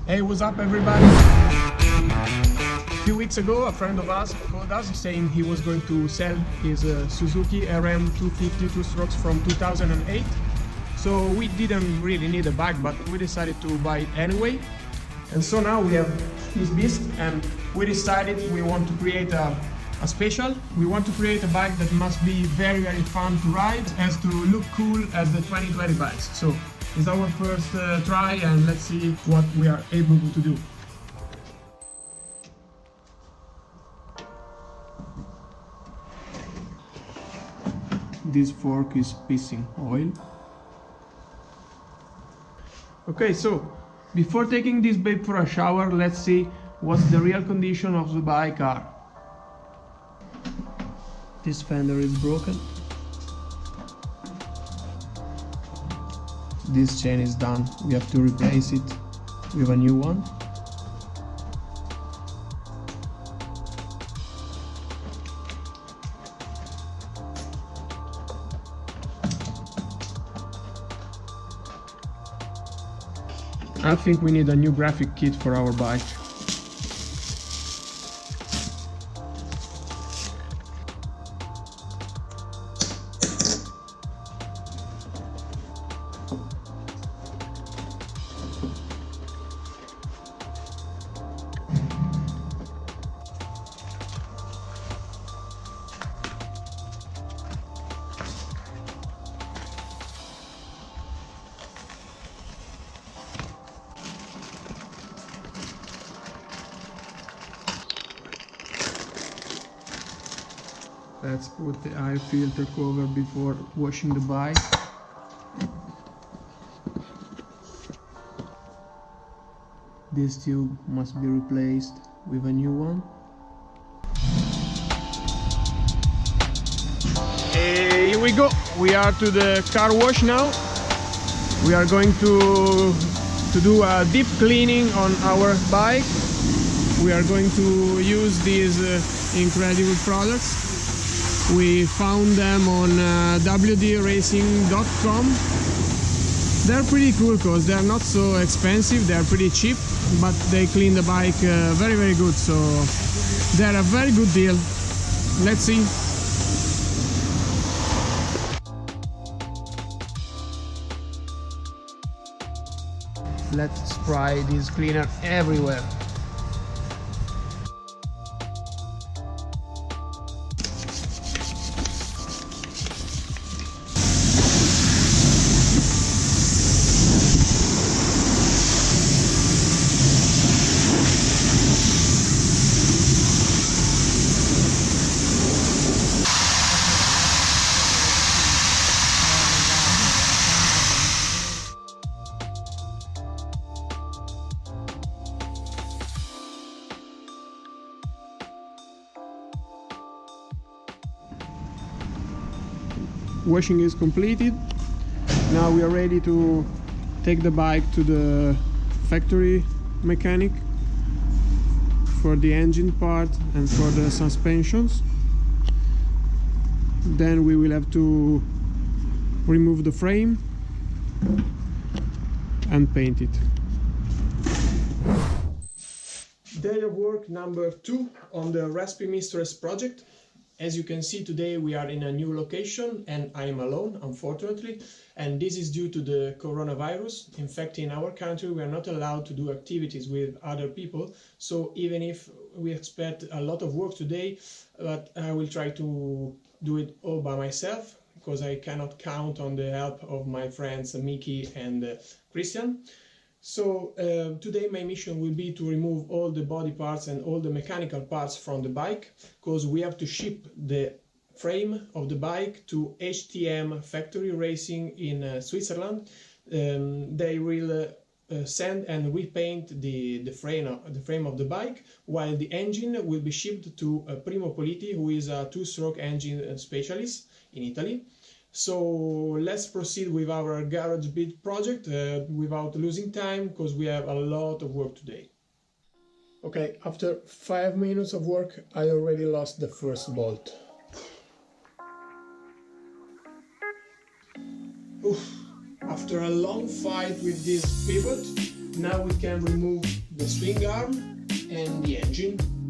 Hey, what's up everybody? A few weeks ago a friend of us called us saying he was going to sell his Suzuki RM 250 two-strokes from 2008. So we didn't really need a bike, but we decided to buy it anyway. And so now we have this beast, and we decided we want to create a special. We want to create a bike that must be very, very fun to ride, as to look cool as the 2020 bikes. So it's our first try, and let's see what we are able to do. This fork is pissing oil. Okay, so before taking this babe for a shower, let's see what the real condition of the bike are. This fender is broken. This chain is done. We have to replace it with a new one. I think we need a new graphic kit for our bike. Let's put the air filter cover before washing the bike. This tube must be replaced with a new one. Hey, here we go! We are to the car wash now. We are going to do a deep cleaning on our bike. We are going to use these incredible products. We found them on wdracing.com. They're pretty cool because they're not so expensive, they're pretty cheap, but they clean the bike very, very good, so they're a very good deal. Let's see. Let's spray this cleaner everywhere. Washing is completed. Now we are ready to take the bike to the factory mechanic for the engine part and for the suspensions. Then we will have to remove the frame and paint it. Day of work number 2 on the RASPY MISTRESS project. As you can see, today we are in a new location and I am alone, unfortunately, and this is due to the coronavirus. In fact, in our country we are not allowed to do activities with other people, so even if we expect a lot of work today, but I will try to do it all by myself, because I cannot count on the help of my friends Miki and Christian. So today my mission will be to remove all the body parts and all the mechanical parts from the bike, because we have to ship the frame of the bike to HTM Factory Racing in Switzerland. They will sand and repaint the frame of the bike, while the engine will be shipped to Primo Politi, who is a two-stroke engine specialist in Italy. So let's proceed with our garage build project without losing time, because we have a lot of work today. Okay, after 5 minutes of work I already lost the first bolt. Oof. After a long fight with this pivot, Now we can remove the swing arm and the engine.